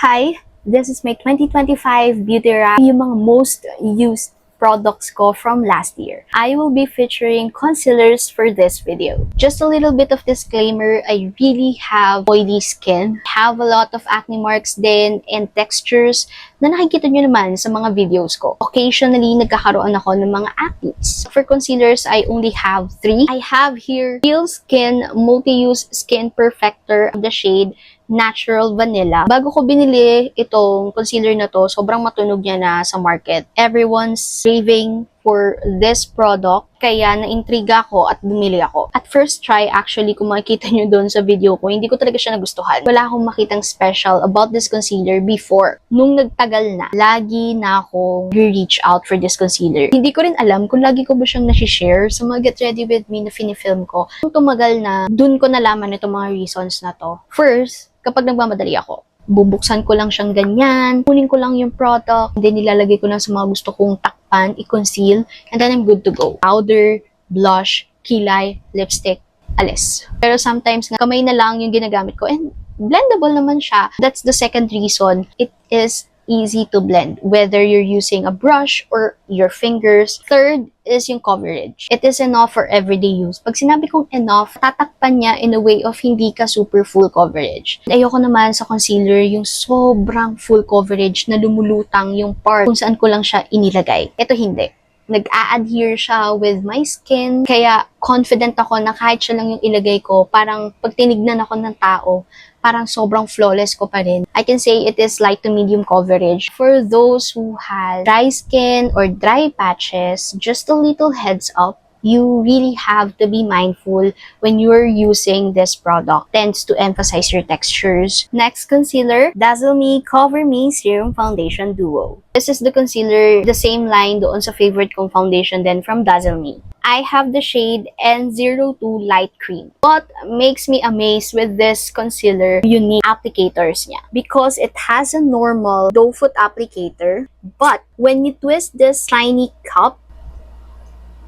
Hi, this is my 2025 beauty wrap, yung mga most used products ko from last year. I will be featuring concealers for this video. Just a little bit of disclaimer, I really have oily skin. Have a lot of acne marks din and textures na nakikita nyo naman sa mga videos ko. Occasionally, nagkakaroon ako ng mga acne. For concealers, I only have 3. I have here Real Skin Multi-Use Skin Perfector, the shade Natural Vanilla. Bago ko binili itong concealer na to, sobrang matunog niya na sa market. Everyone's craving for this product, kaya na-intriga ko at bumili ako. At first try, actually, kung makikita nyo doon sa video ko, hindi ko talaga siya nagustuhan. Wala akong makitang special about this concealer before. Nung nagtagal na, lagi na akong reach out for this concealer. Hindi ko rin alam kung lagi ko ba siyang nasi-share sa mga Get Ready With Me na finifilm ko. Nung tumagal na, dun ko nalaman itong mga reasons na to. First, kapag nagmamadali ako, bubuksan ko lang siyang ganyan, kunin ko lang yung product, then nilalagay ko na sa mga gusto kong takpan, i-conceal, and then I'm good to go. Powder, blush, kilay, lipstick, alis. Pero sometimes nga, kamay na lang yung ginagamit ko, and blendable naman siya. That's the second reason. It is easy to blend, whether you're using a brush or your fingers. Third is yung coverage. It is enough for everyday use. Pag sinabi kong enough, tatakpan niya in a way of hindi ka super full coverage. Ayoko naman sa concealer yung sobrang full coverage na lumulutang yung part kung saan ko lang siya inilagay. Ito hindi. Nag-a-adhere siya with my skin, kaya confident ako na kahit siya lang yung ilagay ko, parang pag tinignan ako ng tao, parang sobrang flawless ko pa rin. I can say it is light to medium coverage. For those who have dry skin or dry patches, just a little heads up, you really have to be mindful when you're using this product. Tends to emphasize your textures. Next concealer, Dazzle Me Cover Me Serum Foundation Duo. This is the concealer, the same line doon sa favorite kong foundation then from Dazzle Me. I have the shade N02 Light Cream. What makes me amazed with this concealer, unique applicators niya. Because it has a normal doe foot applicator, but when you twist this tiny cup,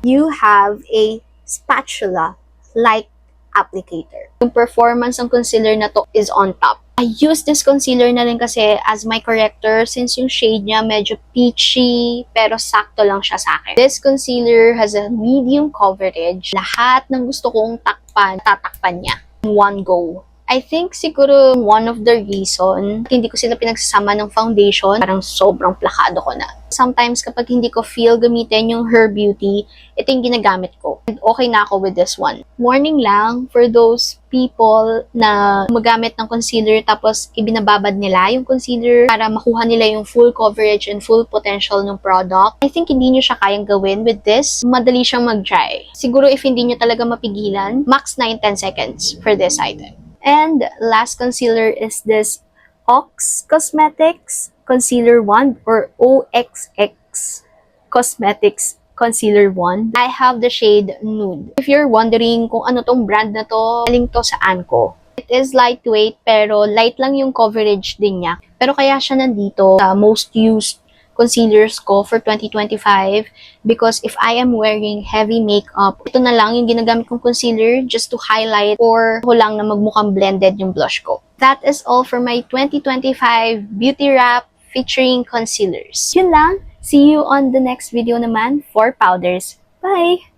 you have a spatula-like applicator. Yung performance ng concealer na to is on top. I use this concealer na rin kasi as my corrector since yung shade niya medyo peachy pero sakto lang siya sa akin. This concealer has a medium coverage. Lahat ng gusto kong takpan, tatakpan niya in one go. I think siguro one of the reason hindi ko sila pinagsasama ng foundation, parang sobrang plakado ko na. Sometimes kapag hindi ko feel gamitin yung Her Beauty, ito yung ginagamit ko. And okay na ako with this one. Warning lang for those people na magamit ng concealer tapos ibinababad nila yung concealer para makuha nila yung full coverage and full potential ng product. I think hindi nyo siya kayang gawin with this. Madali siyang mag-dry. Siguro if hindi nyo talaga mapigilan, max 9-10 seconds for this item. And last concealer is this OX Cosmetics Concealer Wand or OXX Cosmetics Concealer Wand. I have the shade Nude. If you're wondering kung ano tong brand na to, galing to sa Anko. It is lightweight pero light lang yung coverage din niya. Pero kaya siya nandito sa most used concealers ko for 2025 because if I am wearing heavy makeup, ito na lang yung ginagamit kong concealer just to highlight or ko lang na magmukhang blended yung blush ko. That is all for my 2025 beauty wrap featuring concealers. Yun lang. See you on the next video naman for powders. Bye!